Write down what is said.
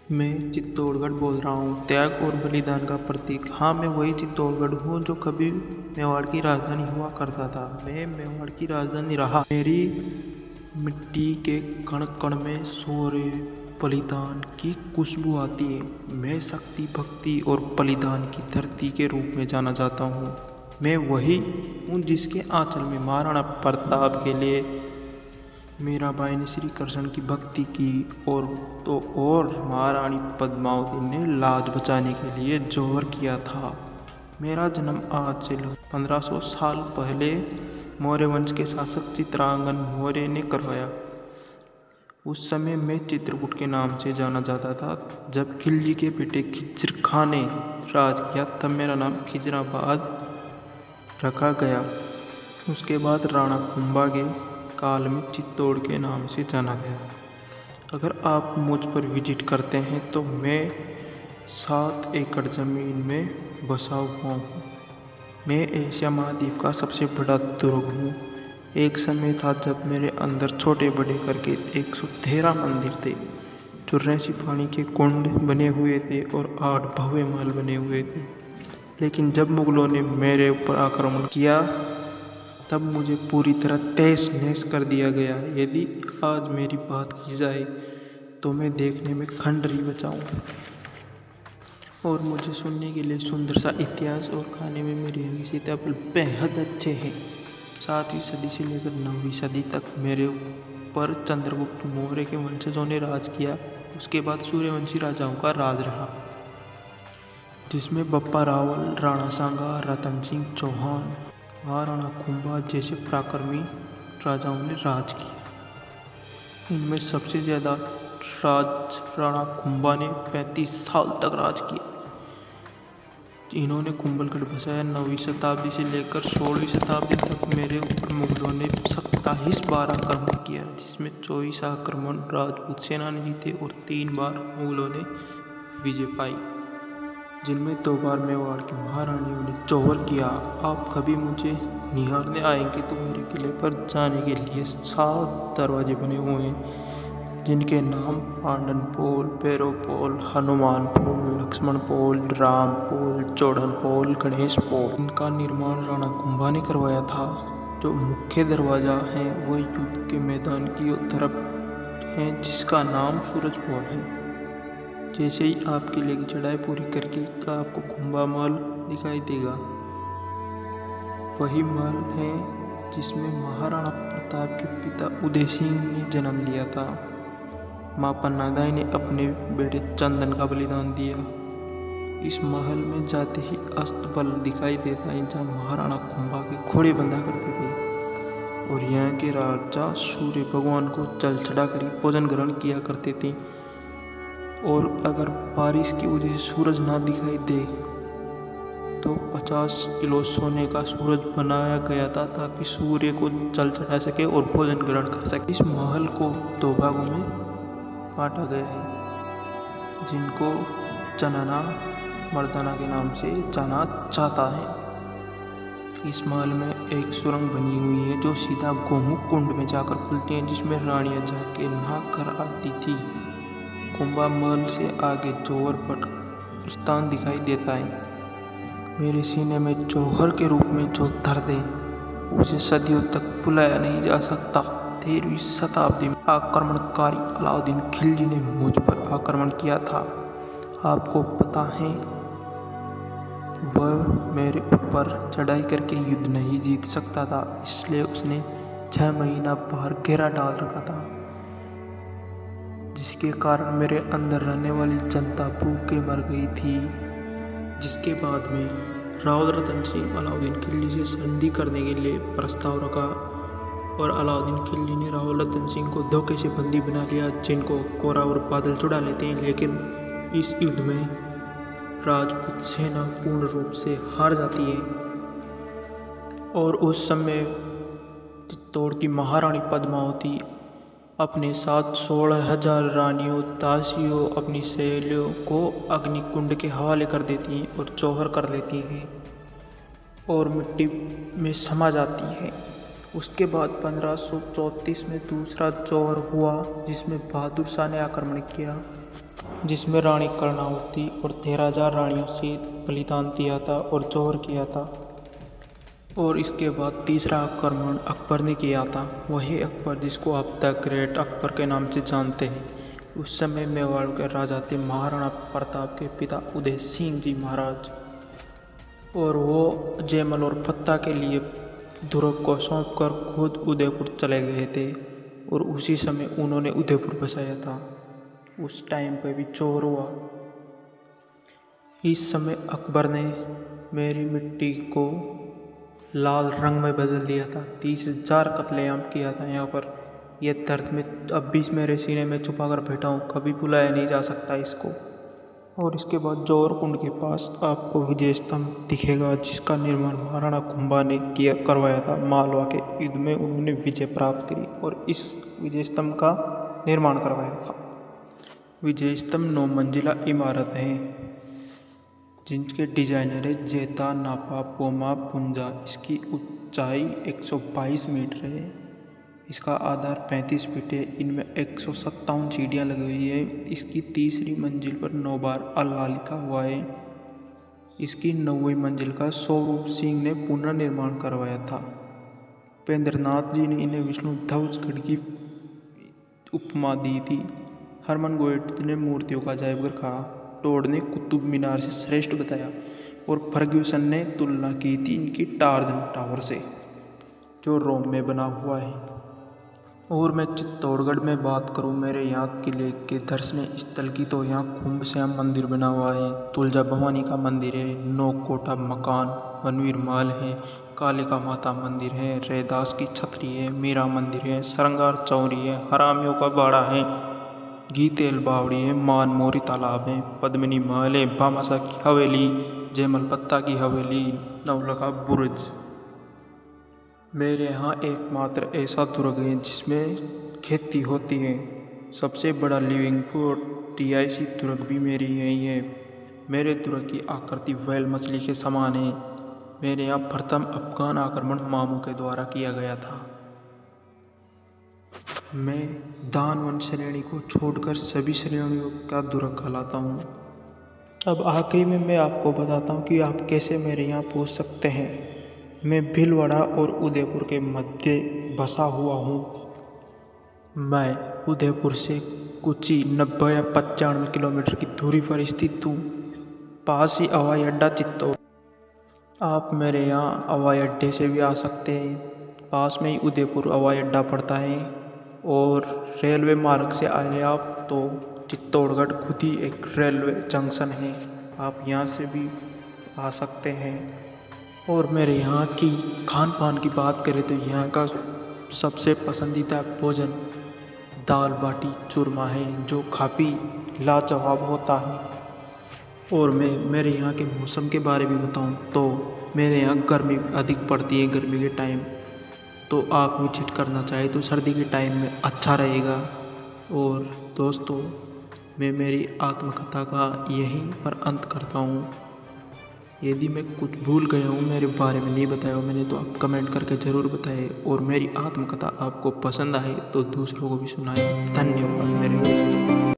मैं चित्तौड़गढ़ बोल रहा हूँ। त्याग और बलिदान का प्रतीक। हाँ, मैं वही चित्तौड़गढ़ हूँ जो कभी मेवाड़ की राजधानी हुआ करता था। मैं मेवाड़ की राजधानी रहा। मेरी मिट्टी के कण कण में शौर्य बलिदान की खुशबू आती है। मैं शक्ति, भक्ति और बलिदान की धरती के रूप में जाना जाता हूँ। मैं वही हूँ जिसके आंचल में महाराणा प्रताप के लिए मीराबाई ने श्री कृष्ण की भक्ति की और महारानी पद्मावती ने लाज बचाने के लिए जौहर किया था। मेरा जन्म आज से 1500 साल पहले मौर्य वंश के शासक चित्रांगन मौर्य ने करवाया। उस समय मैं चित्रकूट के नाम से जाना जाता था। जब खिलजी के बेटे खिज्र खां ने राज किया तब मेरा नाम खिजराबाद रखा गया। उसके बाद राणा कुंभा के काल में चित्तौड़ के नाम से जाना गया। अगर आप मुझ पर विजिट करते हैं तो मैं 7 एकड़ ज़मीन में बसा हुआ हूँ। मैं एशिया महाद्वीप का सबसे बड़ा दुर्ग हूँ। एक समय था जब मेरे अंदर छोटे बड़े करके 113 मंदिर थे, 84 पानी के कुंड बने हुए थे और 8 भव्य महल बने हुए थे। लेकिन जब मुगलों ने मेरे ऊपर आक्रमण किया तब मुझे पूरी तरह तहस नहस कर दिया गया। यदि आज मेरी बात की जाए तो मैं देखने में खंडहर बचा हूँ और मुझे सुनने के लिए सुंदर सा इतिहास और खाने में मेरी हंगी सीताफल बेहद अच्छे हैं। 7वीं सदी से लेकर 9वीं सदी तक मेरे ऊपर चंद्रगुप्त मौर्य के वंशजों ने राज किया। उसके बाद सूर्यवंशी राजाओं का राज रहा, जिसमें बप्पा रावल, राणा सांगा, रतन सिंह चौहान, महाराणा कुंभा जैसे पराक्रमी राजाओं ने राज किया। इनमें सबसे ज़्यादा राज राणा कुंभा ने 35 साल तक राज किया। इन्होंने कुंभलगढ़ बसाया। 9वीं शताब्दी से लेकर 16वीं शताब्दी तक मेरे ऊपर मुगलों ने 27 बार आक्रमण किया, जिसमें 24 आक्रमण राजपूत सेना ने जीते और 3 बार मुगलों ने विजय पाई, जिनमें 2 बार मेवाड़ की महारानियों ने जौहर किया। आप कभी मुझे निहारने आएंगे तो मेरे किले पर जाने के लिए 7 दरवाजे बने हुए हैं, जिनके नाम पांडन पोल, भैरव पोल, हनुमान पोल, लक्ष्मण पोल, राम पोल, चौड़न पोल, गणेश पोल। इनका निर्माण राणा कुंभा ने करवाया था। जो मुख्य दरवाज़ा है वह युद्ध के मैदान की तरफ है, जिसका नाम सूरज पोल है। जैसे ही आप किले की चढ़ाई पूरी करके आपको कुंभा महल दिखाई देगा। वही महल है जिसमें महाराणा प्रताप के पिता उदय सिंह ने जन्म लिया था। माँ पन्नादाई ने अपने बेटे चंदन का बलिदान दिया। इस महल में जाते ही अस्तबल दिखाई देता है, जहाँ महाराणा कुंभा के घोड़े बंधा करते थे और यहाँ के राजा सूर्य भगवान को जल चढ़ाकर भोजन ग्रहण किया करते थे। और अगर बारिश की वजह से सूरज ना दिखाई दे तो 50 किलो सोने का सूरज बनाया गया था ताकि सूर्य को जल चढ़ा सके और भोजन ग्रहण कर सके। इस महल को 2 भागों में बांटा गया है, जिनको चनाना मर्दाना के नाम से जाना जाता है। इस महल में एक सुरंग बनी हुई है जो सीधा गोमुख कुंड में जाकर खुलती है, जिसमें रानियां जाके नहा कर आती थी। कुंभा महल से आगे जौहर पर स्थान दिखाई देता है। मेरे सीने में जौहर के रूप में जो दर्द है उसे सदियों तक भुलाया नहीं जा सकता। 13वीं शताब्दी में आक्रमणकारी अलाउद्दीन खिलजी ने मुझ पर आक्रमण किया था। आपको पता है, वह मेरे ऊपर चढ़ाई करके युद्ध नहीं जीत सकता था, इसलिए उसने 6 महीना बाहर घेरा डाल रखा था, जिसके कारण मेरे अंदर रहने वाली जनता भूखे मर गई थी। जिसके बाद में राव रतन सिंह अलाउद्दीन खिलजी से संधि करने के लिए प्रस्ताव रखा और अलाउद्दीन खिलजी ने राव रतन सिंह को धोखे से बंदी बना लिया, जिनको कोरा और बादल चुड़ा लेते हैं। लेकिन इस युद्ध में राजपूत सेना पूर्ण रूप से हार जाती है और उस समय चित्तौड़ की महारानी पद्मावती अपने साथ 16,000 रानियों, दासियों, अपनी सहेलियों को अग्निकुंड के हवाले कर देती हैं और जौहर कर लेती हैं और मिट्टी में समा जाती हैं। उसके बाद 1534 में दूसरा जौहर हुआ, जिसमें बहादुर शाह ने आक्रमण किया। जिसमें रानी कर्णावती और 13,000 रानियों से बलिदान दिया था और जौहर किया था। और इसके बाद तीसरा आक्रमण अकबर ने किया था, वही अकबर जिसको आप द ग्रेट अकबर के नाम से जानते हैं। उस समय मेवाड़ के राजा थे महाराणा प्रताप के पिता उदय सिंह जी महाराज, और वो जयमल और फत्ता के लिए दुर्ग को सौंप कर खुद उदयपुर चले गए थे, और उसी समय उन्होंने उदयपुर बसाया था। उस टाइम पे भी चोर हुआ। इस समय अकबर ने मेरी मिट्टी को लाल रंग में बदल दिया था। 30,000 कत्लेआम किया था यहाँ पर। यह दर्द में अब भी मेरे सीने में छुपा कर बैठा हूँ, कभी भुलाया नहीं जा सकता इसको। और इसके बाद जौहर कुंड के पास आपको विजय स्तंभ दिखेगा, जिसका निर्माण महाराणा कुंभा ने करवाया था। मालवा के युद्ध में उन्होंने विजय प्राप्त करी और इस विजय स्तंभ का निर्माण करवाया था। विजय स्तंभ 9 मंजिला इमारत है, जिनके डिजाइनर है जेता नापा पोमा पुंजा। इसकी ऊंचाई 122 मीटर है, इसका आधार 35 फीट है। इनमें 157 सीढ़ियाँ लगी हुई है। इसकी तीसरी मंजिल पर 9 बार अल्लाह लिखा हुआ है। इसकी 9वीं मंजिल का स्वरूप सिंह ने पुनर्निर्माण करवाया था। उपेंद्रनाथ जी ने इन्हें विष्णु ध्वजगढ़ की उपमा दी थी। हरमन गोइट ने मूर्तियों का अजायबघर कहा। टोड ने कुतुब मीनार से श्रेष्ठ बताया, और फर्ग्यूसन ने तुलना की थी इनकी टार्जन टावर से, जो रोम में बना हुआ है। और मैं चित्तौड़गढ़ में बात करूं, मेरे यहाँ किले के दर्शनीय स्थल की, तो यहाँ खुम्ब श्याम मंदिर बना हुआ है, तुलजा भवानी का मंदिर है, नौकोटा मकान, वनवीर महल है, कालिका माता मंदिर है, रैदास की छतरी है, मीरा मंदिर है, श्रृंगार चौरी है, हरामियों का बाड़ा है, गीतेल बावड़ी है, मानमोरी तालाब है, पद्मिनी महल है, भामाशाह की हवेली, जयमल पत्ता की हवेली, नवलखा बुर्ज। मेरे यहाँ एकमात्र ऐसा दुर्ग है जिसमें खेती होती है। सबसे बड़ा लिविंग फूड TIC दुर्ग भी मेरी यही है। मेरे दुर्ग की आकृति व्हेल मछली के समान है। मेरे यहाँ प्रथम अफगान आक्रमण मामू के द्वारा किया गया था। मैं दानवन श्रेणी को छोड़कर सभी श्रेणियों का दुर्ग कहलाता हूँ। अब आखिरी में मैं आपको बताता हूँ कि आप कैसे मेरे यहाँ पहुँच सकते हैं। मैं भीलवाड़ा और उदयपुर के मध्य बसा हुआ हूँ। मैं उदयपुर से कुछ ही 90 या 95 किलोमीटर की दूरी पर स्थित हूँ। पास ही हवाई अड्डा चित्तौड़। आप मेरे यहाँ हवाई अड्डे से भी आ सकते हैं। पास में ही उदयपुर हवाई अड्डा पड़ता है, और रेलवे मार्ग से आए आप तो चित्तौड़गढ़ खुद ही एक रेलवे जंक्शन है, आप यहाँ से भी आ सकते हैं। और मेरे यहाँ की खान पान की बात करें तो यहाँ का सबसे पसंदीदा भोजन दाल बाटी चूरमा है, जो काफ़ी लाजवाब होता है। और मैं मेरे यहाँ के मौसम के बारे में बताऊँ तो मेरे यहाँ गर्मी अधिक पड़ती है। गर्मी के टाइम तो आप विजिट करना चाहे तो सर्दी के टाइम में अच्छा रहेगा। और दोस्तों, मैं मेरी आत्मकथा का यहीं पर अंत करता हूँ। यदि मैं कुछ भूल गया हूँ, मेरे बारे में नहीं बताया हो मैंने, तो आप कमेंट करके ज़रूर बताएं। और मेरी आत्मकथा आपको पसंद आए तो दूसरों को भी सुनाएं। धन्यवाद मेरे दोस्तों।